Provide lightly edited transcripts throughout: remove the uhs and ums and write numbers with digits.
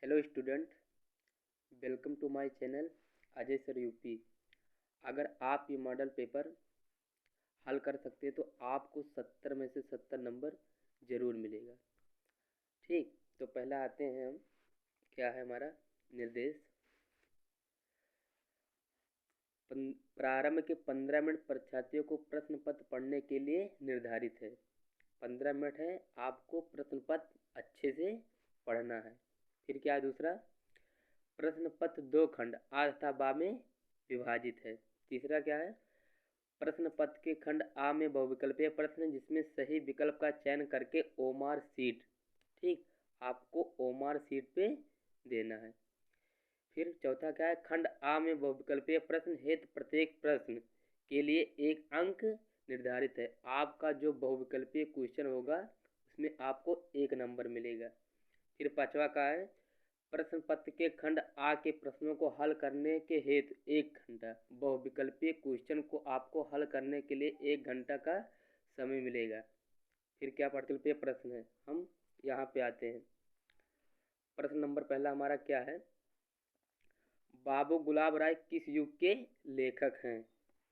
Hello student, welcome to my channel Ajay sir UP. अगर आप ये मॉडल पेपर हल कर सकते हैं तो आपको 70 में से 70 नंबर ज़रूर मिलेगा। ठीक, तो पहला आते हैं हम, क्या है हमारा निर्देश। प्रारंभ के 15 मिनट परीक्षार्थियों को प्रश्न पत्र पढ़ने के लिए निर्धारित है। 15 मिनट है, आपको प्रश्न पत्र अच्छे से पढ़ना है। फिर क्या है दूसरा, प्रश्न पत्र 2 खंड आ तथा बा में विभाजित है। तीसरा क्या है, प्रश्न पत्र के खंड आ में बहुविकल्पीय प्रश्न जिसमें सही विकल्प का चयन करके ओमार सीट, ठीक, आपको ओमार सीट पे देना है। फिर चौथा क्या है, खंड आ में बहुविकल्पीय प्रश्न हेतु प्रत्येक प्रश्न के लिए 1 अंक निर्धारित है। आपका जो बहुविकल्पीय क्वेश्चन होगा उसमें आपको 1 नंबर मिलेगा। फिर पांचवा का है, प्रश्न पत्र के खंड आ के प्रश्नों को हल करने के हेतु 1 घंटा, बहुविकल्पीय क्वेश्चन को आपको हल करने के लिए 1 घंटा का समय मिलेगा। फिर क्या प्रतिकल्पीय प्रश्न है, हम यहाँ पे आते हैं। प्रश्न नंबर पहला हमारा क्या है, बाबू गुलाब राय किस युग के लेखक हैं?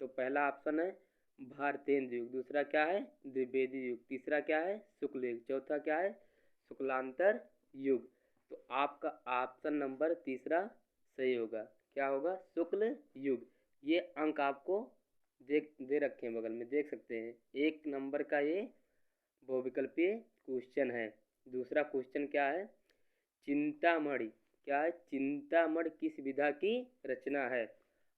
तो पहला ऑप्शन है भारतेंद्र युग, दूसरा क्या है द्विवेदी युग, तीसरा क्या है शुक्ल युग, चौथा क्या है शुक्लांतर युग। तो आपका ऑप्शन नंबर तीसरा सही होगा। क्या होगा, शुक्ल युग। ये अंक आपको दे रखे हैं बगल में, देख सकते हैं। 1 नंबर का ये बहुविकल्पीय क्वेश्चन है। दूसरा क्वेश्चन क्या है, चिंतामणि, क्या है चिंतामणि किस विधा की रचना है?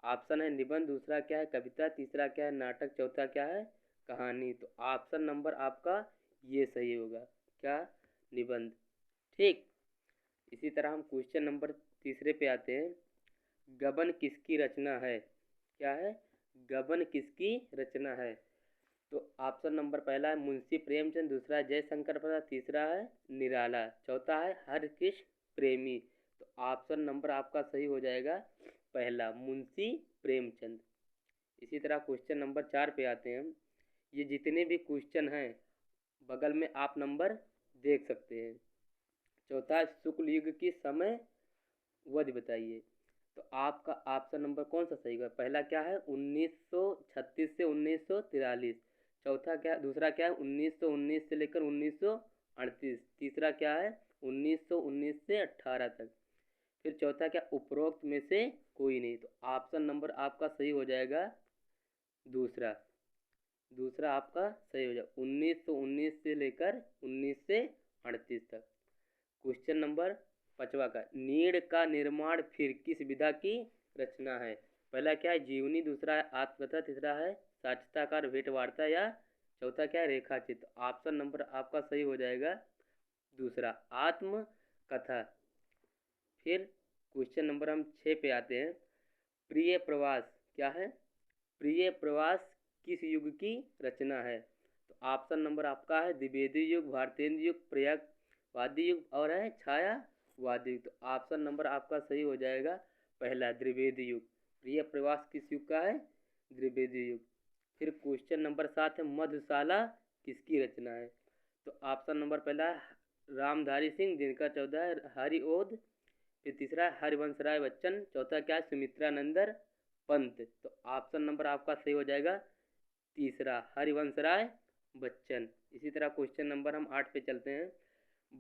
ऑप्शन है निबंध, दूसरा क्या है कविता, तीसरा क्या है नाटक, चौथा क्या है कहानी। तो ऑप्शन नंबर आपका ये सही होगा, क्या निबंध। ठीक, इसी तरह हम क्वेश्चन नंबर तीसरे पे आते हैं। गबन किसकी रचना है? क्या है, गबन किसकी रचना है? तो ऑप्शन नंबर पहला है मुंशी प्रेमचंद, दूसरा है जयशंकर प्रसाद, तीसरा है निराला, चौथा है हरकृष्ण प्रेमी। तो ऑप्शन नंबर आपका सही हो जाएगा पहला, मुंशी प्रेमचंद। इसी तरह क्वेश्चन नंबर 4 पे आते हैं हम। ये जितने भी क्वेश्चन हैं बगल में आप नंबर देख सकते हैं। चौथा है शुक्ल युग की समय वध बताइए। तो आपका ऑप्शन नंबर कौन सा सही होगा? पहला क्या है 1936 से 1943, चौथा क्या, दूसरा क्या है 1919 से लेकर 1938, तीसरा क्या है 1919 से 18 तक, फिर चौथा क्या उपरोक्त में से कोई नहीं। तो ऑप्शन नंबर आपका सही हो जाएगा दूसरा, दूसरा आपका सही हो जाएगा 1919 से लेकर 1938 तक। क्वेश्चन नंबर 5वां का, नीड़ का निर्माण फिर किस विधा की रचना है? पहला क्या है जीवनी, दूसरा है आत्मकथा, तीसरा है साक्षात्कार भेंट वार्ता, या चौथा क्या है रेखाचित्र। ऑप्शन नंबर आपका सही हो जाएगा दूसरा, आत्मकथा। फिर क्वेश्चन नंबर हम 6 पे आते हैं। प्रिय प्रवास, क्या है प्रिय प्रवास किस युग की रचना है? तो ऑप्शन नंबर आपका है द्विवेदी युग, भारतेंद्र युग, प्रयागवादी युग और है छायावादी युग। तो ऑप्शन नंबर आपका सही हो जाएगा पहला, द्विवेदी युग। प्रिय प्रवास किस युग का है? द्विवेदी युग। फिर क्वेश्चन नंबर 7 है मधुशाला किसकी रचना है? तो ऑप्शन नंबर पहला रामधारी सिंह, जिनका चौथा है हरिओध, फिर तीसरा हरिवंश राय बच्चन, चौथा क्या है सुमित्रा नंदन पंत। तो ऑप्शन नंबर आपका सही हो जाएगा तीसरा, हरिवंश राय बच्चन। इसी तरह क्वेश्चन नंबर हम 8 पे चलते हैं।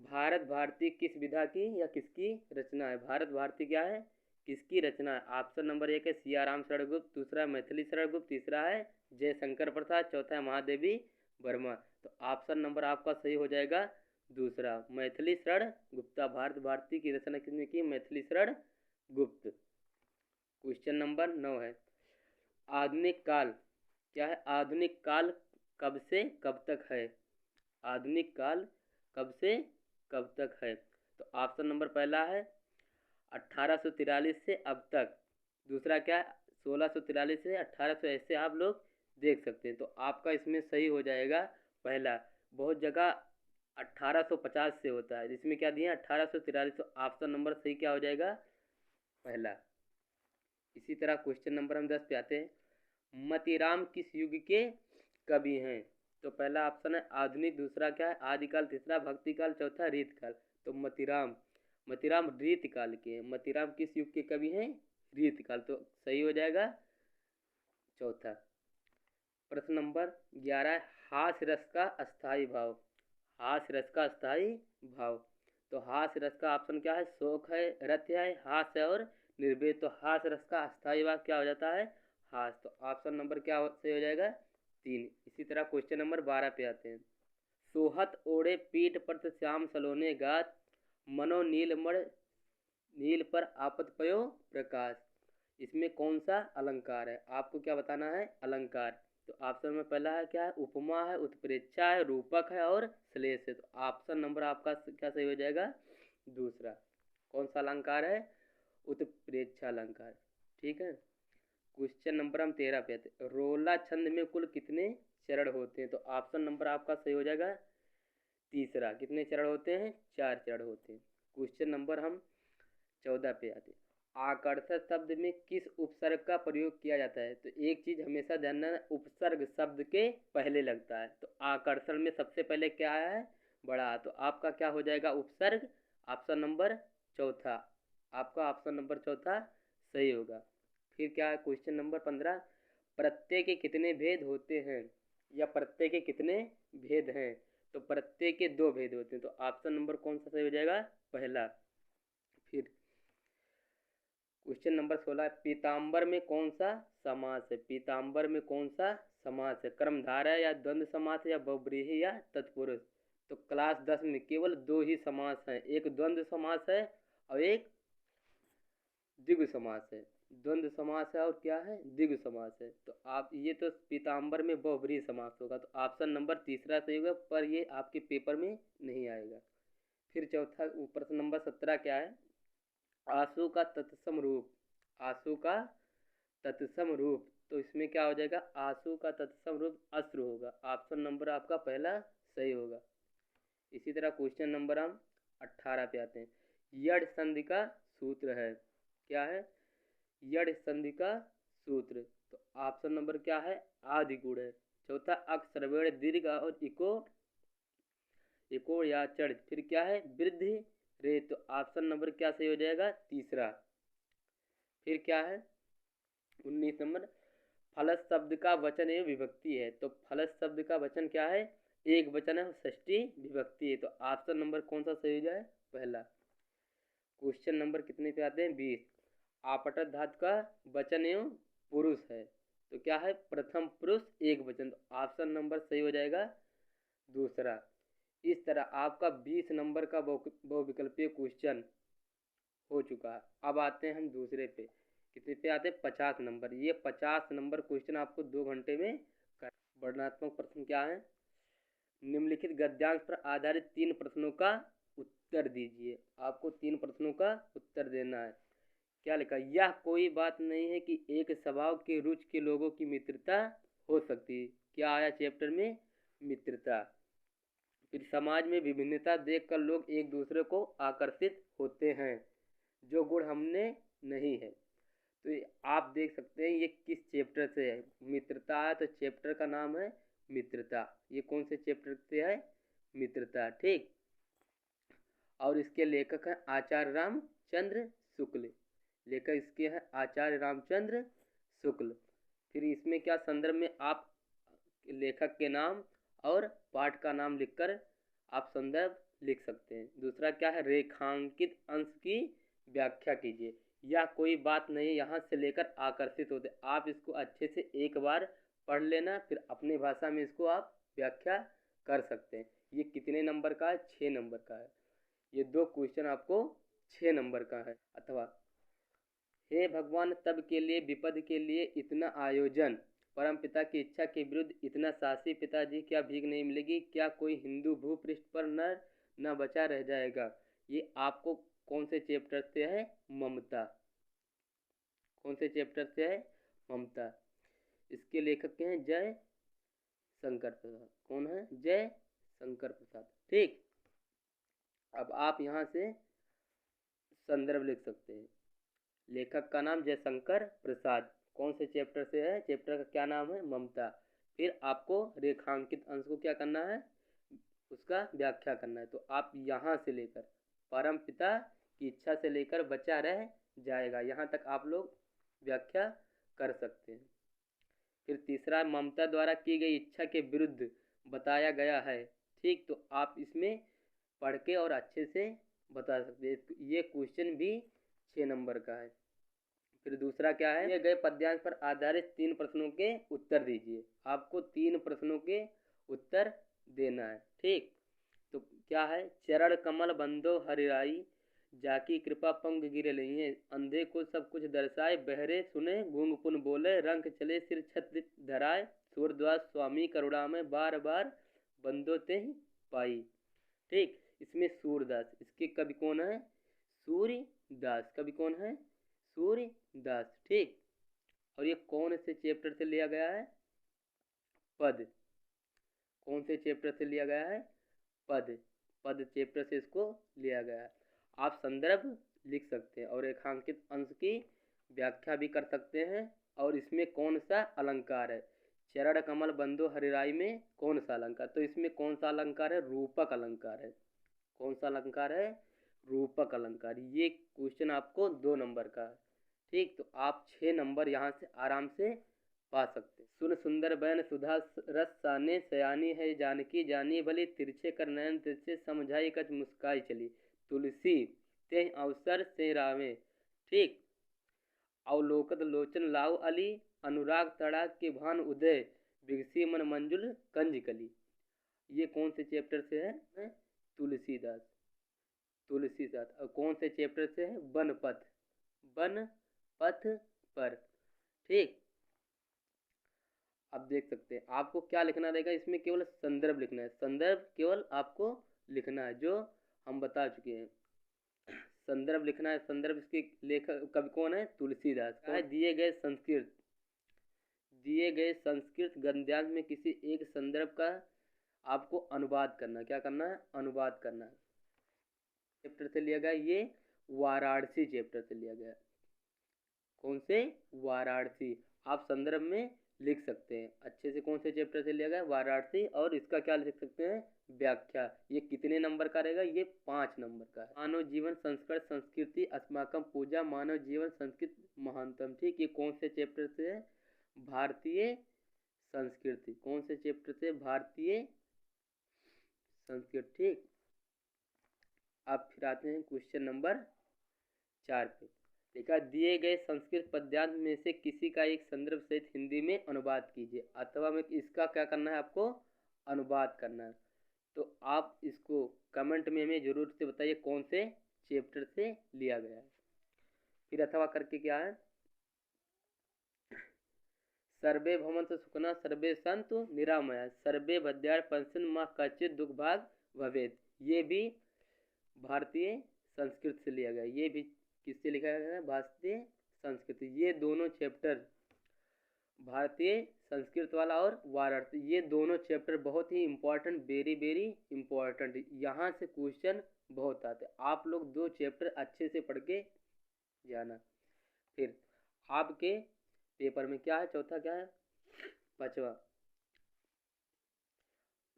भारत भारती किस विधा की या किसकी रचना है? भारत भारती क्या है, किसकी रचना है? ऑप्शन नंबर 1 है सियाराम शरण गुप्त, दूसरा मैथिली शरण गुप्त, तीसरा है जयशंकर प्रसाद, चौथा है महादेवी वर्मा। तो ऑप्शन नंबर आपका सही हो जाएगा दूसरा, मैथिली शरण गुप्ता। भारत भारती की रचना किसने की? मैथिली शरण गुप्त। क्वेश्चन नंबर 9 है, आधुनिक काल, क्या है आधुनिक काल कब से कब तक है? आधुनिक काल कब से कब तक है? तो ऑप्शन नंबर पहला है 1843 से अब तक, दूसरा क्या है 1643 से 1800, ऐसे आप लोग देख सकते हैं। तो आपका इसमें सही हो जाएगा पहला। बहुत जगह 1850 से होता है, जिसमें क्या दिए 1843। तो ऑप्शन नंबर सही क्या हो जाएगा पहला। इसी तरह क्वेश्चन नंबर हम 10 पे आते हैं। मतीराम किस युग के कवि हैं? तो पहला ऑप्शन है आधुनिक, दूसरा क्या है आदिकाल, तीसरा भक्तिकाल, चौथा रीतकाल। तो मतीराम मतीराम रीतिकाल के हैं। मतीराम किस युग के कवि हैं? रीतिकाल। तो सही हो जाएगा चौथा। प्रश्न नंबर 11 हास्य रस का अस्थाई भाव। हास्य रस का अस्थाई भाव, तो हास्य रस का ऑप्शन क्या है? शोक है, रत्य है, हास्य है और निर्वेद। तो हास्य रस का अस्थाई भाव क्या हो जाता है? हास्य। तो ऑप्शन नंबर क्या सही हो जाएगा? 3। इसी तरह क्वेश्चन नंबर 12 पे आते हैं। सोहत ओढ़े पीठ पर श्याम सलोने गात, मनो नीलमण नील पर आपत पयो प्रकाश। इसमें कौन सा अलंकार है? आपको क्या बताना है? अलंकार। तो ऑप्शन में पहला है क्या है? उपमा है, उत्प्रेक्षा है, रूपक है और श्लेष है। तो ऑप्शन नंबर आपका क्या सही हो जाएगा? दूसरा। कौन सा अलंकार है? उत्प्रेक्षा अलंकार। ठीक है। क्वेश्चन नंबर हम 13 पे आते हैं। रोला छंद में कुल कितने चरण होते हैं? तो ऑप्शन नंबर आपका सही हो जाएगा तीसरा। कितने चरण होते हैं? 4 चरण होते हैं। क्वेश्चन नंबर हम 14 पे आते हैं। आकर्षक शब्द में किस उपसर्ग का प्रयोग किया जाता है? तो एक चीज हमेशा ध्यान रखना, उपसर्ग शब्द के पहले लगता है। तो आकर्षण में सबसे पहले क्या है? बड़ा। तो आपका क्या हो जाएगा? उपसर्ग। ऑप्शन नंबर चौथा। आपका ऑप्शन नंबर चौथा सही होगा। फिर क्या है? क्वेश्चन नंबर 15 प्रत्यय के कितने भेद होते हैं? या प्रत्यय के कितने भेद हैं? तो प्रत्यय के 2 भेद होते हैं। तो ऑप्शन नंबर कौन सा सही हो जाएगा? पहला। फिर क्वेश्चन नंबर 16 पीताम्बर में कौन सा समास है? पीताम्बर में कौन सा समास है? कर्मधारय या द्वंद्व समास है या बहुव्रीहि या तत्पुरुष? तो क्लास 10 में केवल 2 ही समास हैं, एक द्वंद्व समास है और एक द्विगु समास है। द्वंद्व समास है और क्या है? द्विगु समास है। तो आप ये तो पीताम्बर में बहुव्रीहि समास होगा। तो ऑप्शन नंबर तीसरा सही होगा, पर ये आपके पेपर में नहीं आएगा। फिर चौथा प्रश्न नंबर 17 क्या है? आंसू का तत्सम रूप। आंसू का तत्सम रूप। तो इसमें क्या हो जाएगा? आंसू का तत्सम रूप अश्रु होगा। ऑप्शन नंबर आपका पहला सही होगा। इसी तरह क्वेश्चन नंबर हम 18 पे आते हैं। यड़ संधि का सूत्र है। क्या है? यड़ संधि का सूत्र। तो ऑप्शन नंबर क्या है? आदि गुण है। चौथा अक्ष सर्वेण दीर्घ और इको या चढ़। फिर क्या है? वृद्धि रे। तो ऑप्शन नंबर क्या सही हो जाएगा? तीसरा। फिर क्या है? 19 नंबर फलस शब्द का वचन एवं विभक्ति है। तो फलस शब्द का वचन क्या है? एक वचन है, षष्ठी विभक्ति है। तो ऑप्शन नंबर कौन सा सही हो जाए? पहला। क्वेश्चन नंबर कितने पे आते हैं? 20 आपटत धातु का वचन एवं पुरुष है। तो क्या है? प्रथम पुरुष एक वचन। तो ऑप्शन नंबर सही हो जाएगा दूसरा। इस तरह आपका 20 नंबर का बहुविकल्पीय क्वेश्चन हो चुका है। अब आते हैं हम दूसरे पे। कितने पे आते हैं? 50 नंबर। ये 50 नंबर क्वेश्चन आपको 2 घंटे में कर। वर्णनात्मक प्रश्न क्या है? निम्नलिखित गद्यांश पर आधारित 3 प्रश्नों का उत्तर दीजिए। आपको 3 प्रश्नों का उत्तर देना है। क्या लिखा? यह कोई बात नहीं है कि एक स्वभाव के रुचि के लोगों की मित्रता हो सकती है। क्या आया चैप्टर में? मित्रता। फिर समाज में विभिन्नता देखकर लोग एक दूसरे को आकर्षित होते हैं, जो गुण हमने नहीं है। तो आप देख सकते हैं ये किस चैप्टर से है? मित्रता है, तो चैप्टर का नाम है मित्रता। ये कौन से चैप्टर से है? मित्रता। ठीक। और इसके लेखक हैं आचार्य रामचंद्र शुक्ल। लेखक इसके हैं आचार्य रामचंद्र शुक्ल। फिर इसमें क्या संदर्भ में आप लेखक के नाम और पाठ का नाम लिखकर आप संदर्भ लिख सकते हैं। दूसरा क्या है? रेखांकित अंश की व्याख्या कीजिए। यह कोई बात नहीं, यहाँ से लेकर आकर्षित होते। आप इसको अच्छे से एक बार पढ़ लेना, फिर अपनी भाषा में इसको आप व्याख्या कर सकते हैं। ये कितने नंबर का है? 6 नंबर का है। ये 2 क्वेश्चन आपको 6 नंबर का है। अथवा हे भगवान तब के लिए विपद के लिए इतना आयोजन, परम पिता की इच्छा के विरुद्ध इतना साहसी पिताजी, क्या भीख नहीं मिलेगी? क्या कोई हिंदू भूपृष्ठ पर न बचा रह जाएगा? ये आपको कौन से चैप्टर से है? ममता। कौन से चैप्टर से है? ममता। इसके लेखक के हैं जय शंकर प्रसाद। कौन है? जय शंकर प्रसाद। ठीक। अब आप यहाँ से संदर्भ लिख सकते हैं। लेखक का नाम जयशंकर प्रसाद। कौन से चैप्टर से है? चैप्टर का क्या नाम है? ममता। फिर आपको रेखांकित अंश को क्या करना है? उसका व्याख्या करना है। तो आप यहाँ से लेकर परम पिता की इच्छा से लेकर बचा रह जाएगा। यहाँ तक आप लोग व्याख्या कर सकते हैं। फिर तीसरा, ममता द्वारा की गई इच्छा के विरुद्ध बताया गया है। ठीक, तो आप इसमें पढ़ के और अच्छे से बता सकते हैं। ये क्वेश्चन भी 6 नंबर का है। फिर दूसरा क्या है, दिए गए पद्यांश पर आधारित 3 प्रश्नों के उत्तर दीजिए। आपको 3 प्रश्नों के उत्तर देना है। ठीक, तो क्या है, चरण कमल बंदो हरिराई, जाकी कृपा पंग गिरे नहीं है, अंधे को सब कुछ दर्शाए, बहरे सुने गूंग पुन बोले, रंग चले सिर छत्र धराए, सूरद्वास स्वामी करुणा में बार बार बंदो ते पाई। ठीक, इसमें सूरदास, इसके कवि कौन है, सूर्यदास। कवि कौन है, सूर्यदास। ठीक, और ये कौन से चैप्टर से लिया गया है, पद। कौन से चैप्टर से लिया गया है, पद। पद चैप्टर से इसको लिया गया है। आप संदर्भ लिख सकते हैं और रेखांकित अंश की व्याख्या भी कर सकते हैं। और इसमें कौन सा अलंकार है, चरण कमल बंदो हरिराई में कौन सा अलंकार, तो इसमें कौन सा अलंकार है, रूपक अलंकार है। कौन सा अलंकार है, रूपक अलंकार। ये क्वेश्चन आपको 2 नंबर का है। ठीक, तो आप 6 नंबर यहाँ से आराम से पा सकते। सुन सुंदर बैन सुधा रस साने, सयानी है जानकी जानी भली, तिरछे कर नयन तिरछे समझाई कछ मुस्काई चली, तुलसी ते अवसर से रावे। ठीक, अवलोकत लोचन लाव अली, अनुराग तड़ा के भान उदय, बिगसी मन मंजुल कंज कली। ये कौन से चैप्टर से है, तुलसीदास। तुलसीदास। और कौन से चैप्टर से है, वन पथ। वन पथ पर। ठीक, अब देख सकते हैं आपको क्या लिखना रहेगा, इसमें केवल संदर्भ लिखना है। संदर्भ केवल आपको लिखना है जो हम बता चुके हैं। संदर्भ लिखना है। संदर्भ इसके लेखक कवि कौन है, तुलसीदास। है दिए गए संस्कृत गद्यांश में किसी एक संदर्भ का आपको अनुवाद करना। क्या करना है, अनुवाद करना है। चैप्टर से लिया गया, ये वाराणसी चैप्टर से लिया गया। कौन से, वाराणसी। आप संदर्भ में लिख सकते हैं अच्छे से कौन से चैप्टर से लिया गया, वाराणसी। और इसका क्या लिख सकते हैं, व्याख्या। ये कितने नंबर का रहेगा, ये 5 नंबर का है। मानव जीवन संस्कृत संस्कृति अस्माकम पूजा, मानव जीवन संस्कृत महानतम। ठीक, ये कौन से चैप्टर से है, भारतीय संस्कृति। कौन से चैप्टर से, भारतीय संस्कृत। ठीक, अब फिर आते हैं क्वेश्चन नंबर 4 पे। देखा, दिए गए संस्कृत पद्यांश में से किसी का एक संदर्भ सहित हिंदी में अनुवाद कीजिए। अथवा में इसका क्या करना है, आपको अनुवाद करना है। तो आप इसको कमेंट में हमें जरूर से बताइए कौन से चैप्टर से लिया गया है। फिर अथवा करके क्या है, सर्वे भवन्तु सुखिनः सर्वे सन्तु निरामया, सर्वे भद्राणि पश्यन्तु मा कश्चित् दुःख भाग् भवेत्। ये भी भारतीय संस्कृत से लिया गया। ये भी किससे लिखा गया है, भारतीय संस्कृत। ये दोनों चैप्टर, भारतीय संस्कृत वाला और वाराणसी, ये दोनों चैप्टर बहुत ही इम्पोर्टेंट, वेरी वेरी इम्पोर्टेंट। यहाँ से क्वेश्चन बहुत आते हैं। आप लोग 2 चैप्टर अच्छे से पढ़ के जाना। फिर आपके पेपर में क्या है, चौथा क्या है, 5वां,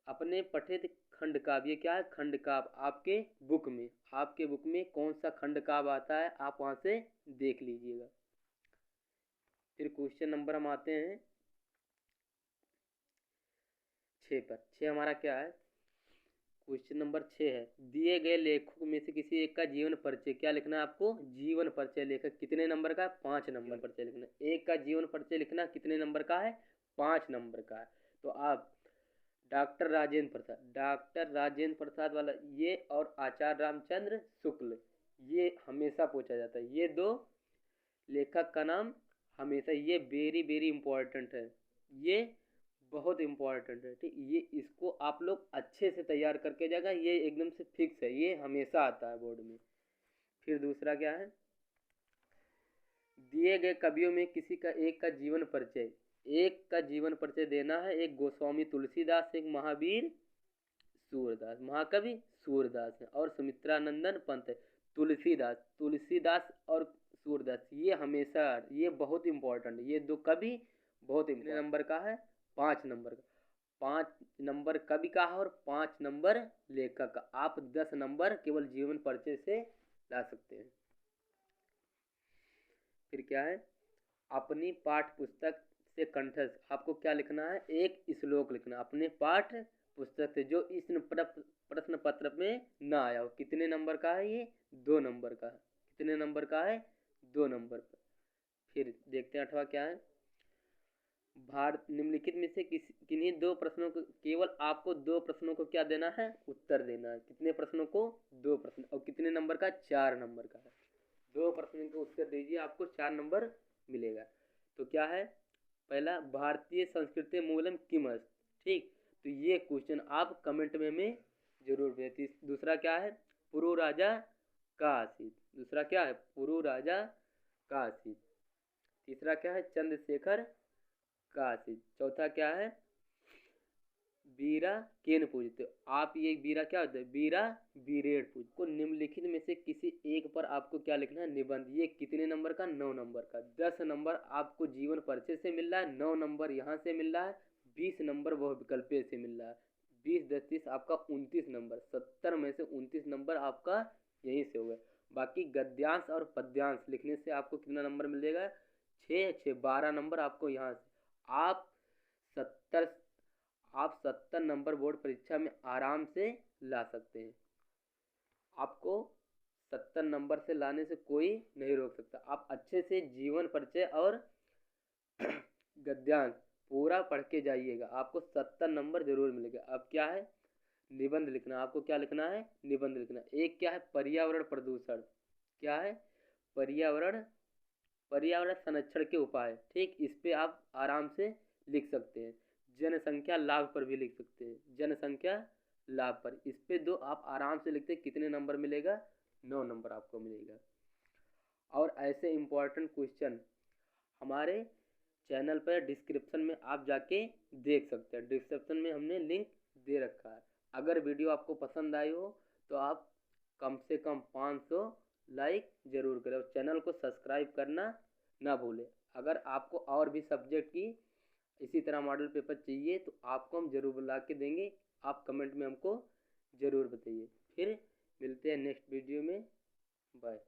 अपने पठित खंड काव्य। क्या है, खंड काव्य। आपके बुक में कौन सा खंड काव्य आता है, आप वहां से देख लीजिएगा। फिर क्वेश्चन नंबर हम आते हैं 6 पर। 6 हमारा क्या है, क्वेश्चन नंबर 6 है, दिए गए लेखकों में से किसी एक का जीवन परिचय। क्या लिखना है आपको, जीवन परिचय। लेखक कितने नंबर का है, 5 नंबर परिचय लिखना। एक का जीवन परिचय लिखना कितने नंबर का है, 5 नंबर का है। तो आप डॉक्टर राजेंद्र प्रसाद वाला ये, और आचार्य रामचंद्र शुक्ल, ये हमेशा पूछा जाता है। ये 2 लेखक का नाम हमेशा, ये वेरी वेरी इंपॉर्टेंट है, ये बहुत इंपॉर्टेंट है। ठीक, ये इसको आप लोग अच्छे से तैयार करके जाएगा, ये एकदम से फिक्स है, ये हमेशा आता है बोर्ड में। फिर दूसरा क्या है, दिए गए कवियों में किसी का एक का जीवन परिचय। एक का जीवन परिचय देना है। एक गोस्वामी तुलसीदास, एक महावीर सूरदास, महाकवि सूरदास है, और सुमित्रानंदन पंत है। तुलसीदास और सूरदास, ये हमेशा, ये बहुत इंपॉर्टेंट है। ये 2 कवि बहुत इंपॉर्टेंट। नंबर का है, 5 नंबर का। 5 नंबर कवि का है और 5 नंबर लेखक का। आप 10 नंबर केवल जीवन परिचय से ला सकते हैं। फिर क्या है, अपनी पाठ पुस्तक से कंठस्थ आपको क्या लिखना है, एक श्लोक लिखना अपने पाठ पुस्तक से जो इस प्रश्न पत्र में ना आया हो। कितने नंबर का है ये, 2 नंबर का है। कितने नंबर का है, 2 नंबर का। फिर देखते हैं 8वां क्या है, भारत निम्नलिखित में से किन्हीं 2 प्रश्नों को, केवल आपको 2 प्रश्नों को क्या देना है, उत्तर देना है। कितने प्रश्नों को, 2 प्रश्न। और कितने नंबर का, 4 नंबर का है। 2 प्रश्नों का उत्तर दीजिए, आपको 4 नंबर मिलेगा। तो क्या है, पहला, भारतीय संस्कृति मूलम किम अस्ति। ठीक, तो ये क्वेश्चन आप कमेंट में जरूर भेजिए। दूसरा क्या है, पुरु राजा का आसीत। दूसरा क्या है, पुरु राजा का आसीत। तीसरा क्या है, चंद्रशेखर का आसीत। चौथा क्या है, बीरा केन पूजते। आप ये बीरा क्या होता है, बीरा बीरेड पूज को। निम्नलिखित में से किसी एक पर आपको क्या लिखना है, निबंध। ये कितने नंबर का, 9 नंबर का। 10 नंबर आपको जीवन परिचय से मिल रहा है, 9 नंबर यहाँ से मिल रहा है, 20 नंबर वह विकल्प से मिल रहा है। 20 10 30 आपका 29 नंबर। 70 में से 29 नंबर आपका यहीं से हो गया। बाकी गद्यांश और पद्यांश लिखने से आपको कितना नंबर मिलेगा, 6 6 12 नंबर आपको यहाँ से। आप 70 नंबर बोर्ड परीक्षा में आराम से ला सकते हैं। आपको 70 नंबर से लाने से कोई नहीं रोक सकता। आप अच्छे से जीवन परिचय और गद्यांश पूरा पढ़ के जाइएगा, आपको 70 नंबर जरूर मिलेगा। अब क्या है, निबंध लिखना। आपको क्या लिखना है, निबंध लिखना। एक क्या है, पर्यावरण प्रदूषण। क्या है, पर्यावरण पर्यावरण संरक्षण के उपाय। ठीक, इस पे आप आराम से लिख सकते हैं। जनसंख्या लाभ पर भी लिख सकते हैं, जनसंख्या लाभ पर। इस पे 2 आप आराम से लिखते हैं, कितने नंबर मिलेगा, 9 नंबर आपको मिलेगा। और ऐसे इम्पोर्टेंट क्वेश्चन हमारे चैनल पर डिस्क्रिप्शन में आप जाके देख सकते हैं। डिस्क्रिप्शन में हमने लिंक दे रखा है। अगर वीडियो आपको पसंद आई हो तो आप कम से कम 500 लाइक जरूर करें और चैनल को सब्सक्राइब करना ना भूलें। अगर आपको और भी सब्जेक्ट की इसी तरह मॉडल पेपर चाहिए तो आपको हम जरूर ला के देंगे। आप कमेंट में हमको ज़रूर बताइए। फिर मिलते हैं नेक्स्ट वीडियो में। बाय।